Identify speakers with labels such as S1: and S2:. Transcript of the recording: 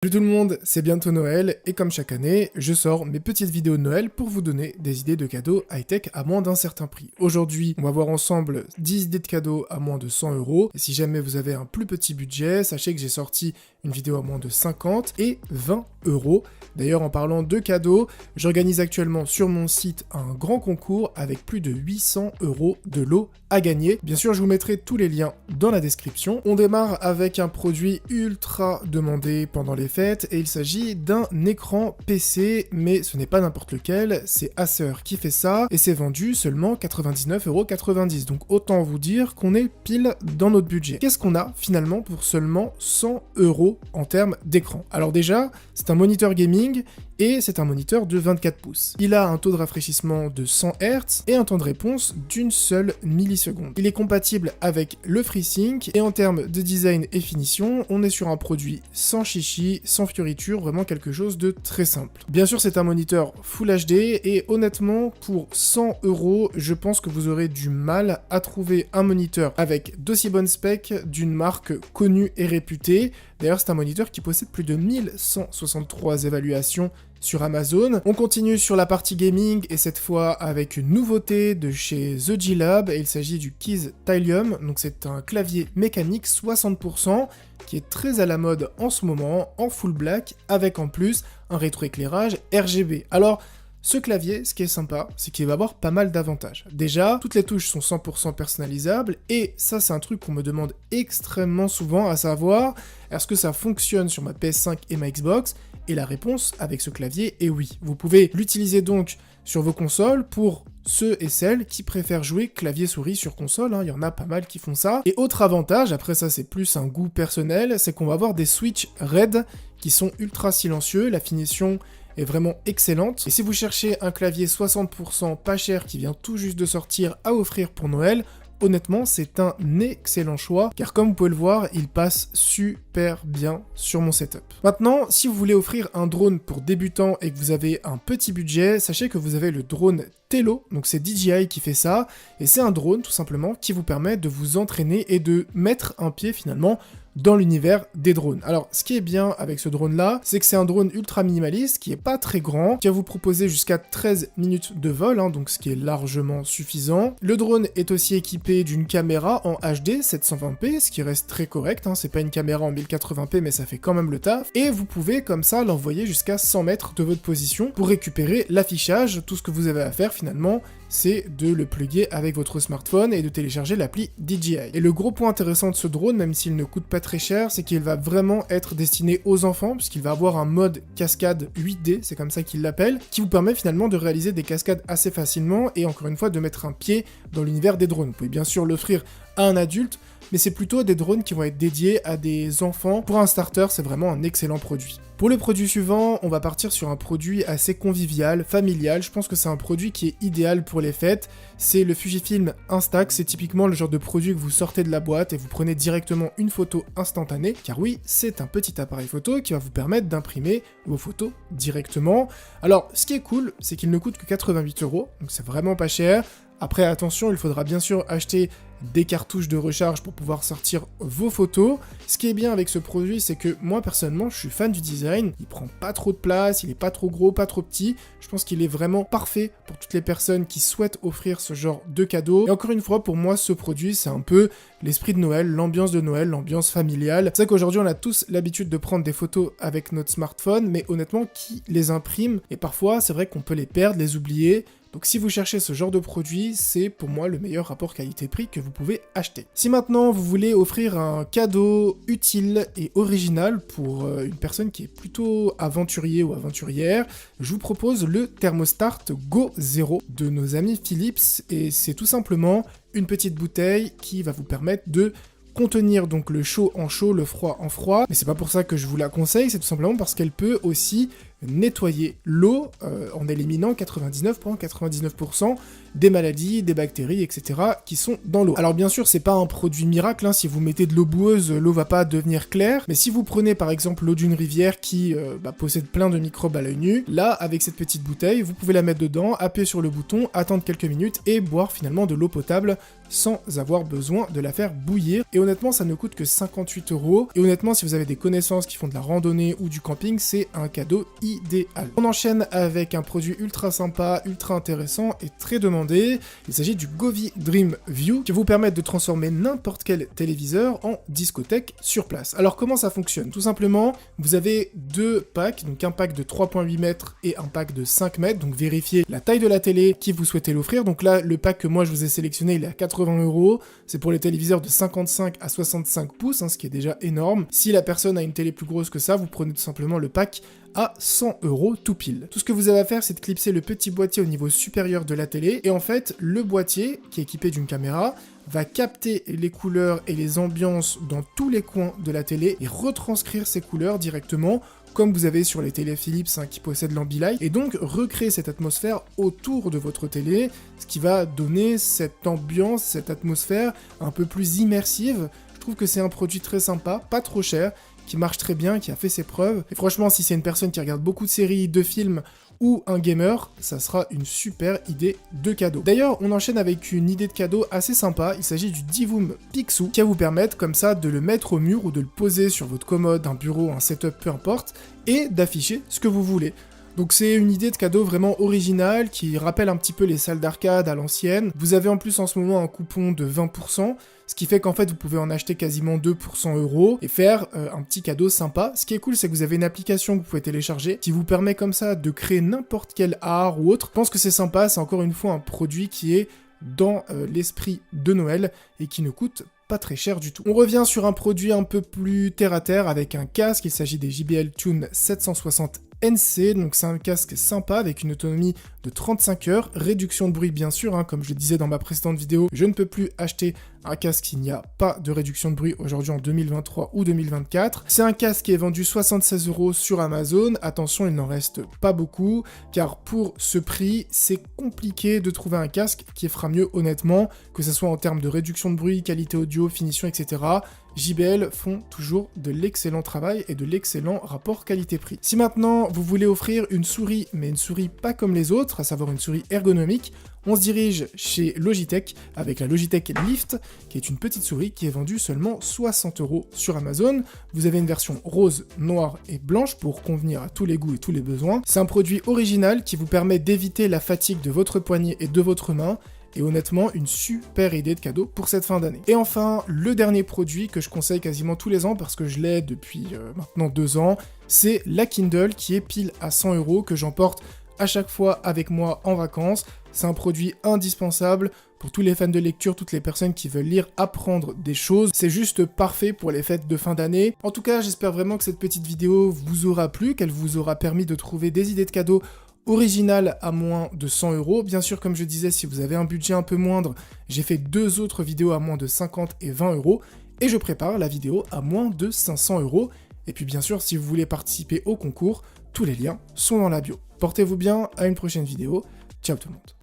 S1: Salut tout le monde, c'est bientôt Noël et comme chaque année, je sors mes petites vidéos de Noël pour vous donner des idées de cadeaux high-tech à moins d'un certain prix. Aujourd'hui, on va voir ensemble 10 idées de cadeaux à moins de 100 €. Et si jamais vous avez un plus petit budget, sachez que j'ai sorti une vidéo à moins de 50 et 20 €. D'ailleurs, en parlant de cadeaux, j'organise actuellement sur mon site un grand concours avec plus de 800 € de lots à gagner. Bien sûr, je vous mettrai tous les liens dans la description. On démarre avec un produit ultra demandé pendant les fêtes et il s'agit d'un écran PC, mais ce n'est pas n'importe lequel, c'est Acer qui fait ça et c'est vendu seulement 99,90 €. Donc autant vous dire qu'on est pile dans notre budget. Qu'est-ce qu'on a finalement pour seulement 100 € en termes d'écran? Alors déjà, c'est un moniteur gaming et c'est un moniteur de 24 pouces. Il a un taux de rafraîchissement de 100 Hz et un temps de réponse d'une seule milliseconde. Il est compatible avec le FreeSync et en termes de design et finition, on est sur un produit sans chichi, sans fioriture, vraiment quelque chose de très simple. Bien sûr, c'est un moniteur Full HD et honnêtement, pour 100 €, je pense que vous aurez du mal à trouver un moniteur avec d'aussi bonnes specs d'une marque connue et réputée. D'ailleurs, c'est un moniteur qui possède plus de 1163 évaluations sur Amazon. On continue sur la partie gaming et cette fois avec une nouveauté de chez The G-Lab et il s'agit du Keys Tilium. Donc c'est un clavier mécanique 60% qui est très à la mode en ce moment, en full black, avec en plus un rétroéclairage RGB. Alors, ce clavier, ce qui est sympa, c'est qu'il va avoir pas mal d'avantages. Déjà, toutes les touches sont 100% personnalisables, et ça c'est un truc qu'on me demande extrêmement souvent, à savoir, est-ce que ça fonctionne sur ma PS5 et ma Xbox? Et la réponse avec ce clavier est oui. Vous pouvez l'utiliser donc sur vos consoles pour ceux et celles qui préfèrent jouer clavier-souris sur console, il y en a pas mal qui font ça. Et autre avantage, après ça c'est plus un goût personnel, c'est qu'on va avoir des switches RED qui sont ultra silencieux, la finition est vraiment excellente. Et si vous cherchez un clavier 60% pas cher qui vient tout juste de sortir à offrir pour Noël, honnêtement, c'est un excellent choix, car comme vous pouvez le voir, il passe super bien sur mon setup. Maintenant, si vous voulez offrir un drone pour débutants et que vous avez un petit budget, sachez que vous avez le drone Tello, donc c'est DJI qui fait ça, et c'est un drone tout simplement qui vous permet de vous entraîner et de mettre un pied finalement dans l'univers des drones. Alors, ce qui est bien avec ce drone-là, c'est que c'est un drone ultra minimaliste, qui est pas très grand, qui va vous proposer jusqu'à 13 minutes de vol, donc ce qui est largement suffisant. Le drone est aussi équipé d'une caméra en HD 720p, ce qui reste très correct, c'est pas une caméra en 1080p, mais ça fait quand même le taf. Et vous pouvez comme ça l'envoyer jusqu'à 100 mètres de votre position pour récupérer l'affichage. Tout ce que vous avez à faire finalement, c'est de le plugger avec votre smartphone et de télécharger l'appli DJI. Et le gros point intéressant de ce drone, même s'il ne coûte pas très cher, c'est qu'il va vraiment être destiné aux enfants, puisqu'il va avoir un mode cascade 8D, c'est comme ça qu'il l'appelle, qui vous permet finalement de réaliser des cascades assez facilement et encore une fois de mettre un pied dans l'univers des drones. Vous pouvez bien sûr l'offrir à un adulte, mais c'est plutôt des drones qui vont être dédiés à des enfants. Pour un starter, c'est vraiment un excellent produit. Pour le produit suivant, on va partir sur un produit assez convivial, familial. Je pense que c'est un produit qui est idéal pour les fêtes. C'est le Fujifilm Instax. C'est typiquement le genre de produit que vous sortez de la boîte et vous prenez directement une photo instantanée. Car oui, c'est un petit appareil photo qui va vous permettre d'imprimer vos photos directement. Alors, ce qui est cool, c'est qu'il ne coûte que 88 €, donc c'est vraiment pas cher. Après, attention, il faudra bien sûr acheter des cartouches de recharge pour pouvoir sortir vos photos. Ce qui est bien avec ce produit, c'est que moi, personnellement, je suis fan du design. Il prend pas trop de place, il est pas trop gros, pas trop petit. Je pense qu'il est vraiment parfait pour toutes les personnes qui souhaitent offrir ce genre de cadeau. Et encore une fois, pour moi, ce produit, c'est un peu l'esprit de Noël, l'ambiance familiale. C'est vrai qu'aujourd'hui, on a tous l'habitude de prendre des photos avec notre smartphone, mais honnêtement, qui les imprime? Et parfois, c'est vrai qu'on peut les perdre, les oublier. Donc si vous cherchez ce genre de produit, c'est pour moi le meilleur rapport qualité-prix que vous pouvez acheter. Si maintenant vous voulez offrir un cadeau utile et original pour une personne qui est plutôt aventurier ou aventurière, je vous propose le Thermostart Go Zero de nos amis Philips, et c'est tout simplement une petite bouteille qui va vous permettre de contenir donc le chaud en chaud, le froid en froid, mais c'est pas pour ça que je vous la conseille, c'est tout simplement parce qu'elle peut aussi nettoyer l'eau en éliminant 99,99% des maladies, des bactéries, etc. qui sont dans l'eau. Alors bien sûr, c'est pas un produit miracle, hein. Si vous mettez de l'eau boueuse, l'eau va pas devenir claire, mais si vous prenez par exemple l'eau d'une rivière qui possède plein de microbes à l'œil nu, là, avec cette petite bouteille, vous pouvez la mettre dedans, appuyer sur le bouton, attendre quelques minutes et boire finalement de l'eau potable sans avoir besoin de la faire bouillir. Et honnêtement, ça ne coûte que 58 €. Et honnêtement, si vous avez des connaissances qui font de la randonnée ou du camping, c'est un cadeau idéal. On enchaîne avec un produit ultra sympa, ultra intéressant et très demandé. Il s'agit du Govee Dream View qui vous permet de transformer n'importe quel téléviseur en discothèque sur place. Alors comment ça fonctionne? Tout simplement, vous avez deux packs, donc un pack de 3,8 mètres et un pack de 5 mètres, donc vérifiez la taille de la télé qui vous souhaitez l'offrir. Donc là, le pack que moi je vous ai sélectionné, il est à 80 €, c'est pour les téléviseurs de 55 à 65 pouces, hein, ce qui est déjà énorme. Si la personne a une télé plus grosse que ça, vous prenez tout simplement le pack à 100 € tout pile. Tout ce que vous avez à faire, c'est de clipser le petit boîtier au niveau supérieur de la télé, et en fait, le boîtier, qui est équipé d'une caméra, va capter les couleurs et les ambiances dans tous les coins de la télé et retranscrire ces couleurs directement comme vous avez sur les télé Philips qui possèdent l'Ambilight, et donc recréer cette atmosphère autour de votre télé, ce qui va donner cette ambiance, cette atmosphère un peu plus immersive. Je trouve que c'est un produit très sympa, pas trop cher, qui marche très bien, qui a fait ses preuves, et franchement, si c'est une personne qui regarde beaucoup de séries, de films, ou un gamer, ça sera une super idée de cadeau. D'ailleurs, on enchaîne avec une idée de cadeau assez sympa, il s'agit du Divoom Pixoo, qui va vous permettre comme ça de le mettre au mur ou de le poser sur votre commode, un bureau, un setup, peu importe, et d'afficher ce que vous voulez. Donc c'est une idée de cadeau vraiment originale, qui rappelle un petit peu les salles d'arcade à l'ancienne. Vous avez en plus en ce moment un coupon de 20%, ce qui fait qu'en fait vous pouvez en acheter quasiment 2 pour 100 € et faire un petit cadeau sympa. Ce qui est cool, c'est que vous avez une application que vous pouvez télécharger qui vous permet comme ça de créer n'importe quel art ou autre. Je pense que c'est sympa, c'est encore une fois un produit qui est dans l'esprit de Noël et qui ne coûte pas très cher du tout. On revient sur un produit un peu plus terre à terre avec un casque, il s'agit des JBL Tune 760 NC, donc c'est un casque sympa avec une autonomie de 35 heures, réduction de bruit bien sûr, hein, comme je le disais dans ma précédente vidéo, je ne peux plus acheter un casque s'il n'y a pas de réduction de bruit aujourd'hui en 2023 ou 2024. C'est un casque qui est vendu 76 € sur Amazon, attention il n'en reste pas beaucoup, car pour ce prix, c'est compliqué de trouver un casque qui fera mieux honnêtement, que ce soit en termes de réduction de bruit, qualité audio, finition, etc. JBL font toujours de l'excellent travail et de l'excellent rapport qualité-prix. Si maintenant vous voulez offrir une souris, mais une souris pas comme les autres, à savoir une souris ergonomique, on se dirige chez Logitech avec la Logitech Lift, qui est une petite souris qui est vendue seulement 60 € sur Amazon. Vous avez une version rose, noire et blanche pour convenir à tous les goûts et tous les besoins. C'est un produit original qui vous permet d'éviter la fatigue de votre poignet et de votre main, et honnêtement, une super idée de cadeau pour cette fin d'année. Et enfin, le dernier produit que je conseille quasiment tous les ans, parce que je l'ai depuis maintenant 2 ans, c'est la Kindle, qui est pile à 100 €, que j'emporte à chaque fois avec moi en vacances. C'est un produit indispensable pour tous les fans de lecture, toutes les personnes qui veulent lire, apprendre des choses. C'est juste parfait pour les fêtes de fin d'année. En tout cas, j'espère vraiment que cette petite vidéo vous aura plu, qu'elle vous aura permis de trouver des idées de cadeaux original à moins de 100 €. Bien sûr, comme je disais, si vous avez un budget un peu moindre, j'ai fait 2 autres vidéos à moins de 50 et 20 €, et je prépare la vidéo à moins de 500 €. Et puis bien sûr, si vous voulez participer au concours, tous les liens sont dans la bio. Portez-vous bien, à une prochaine vidéo. Ciao tout le monde.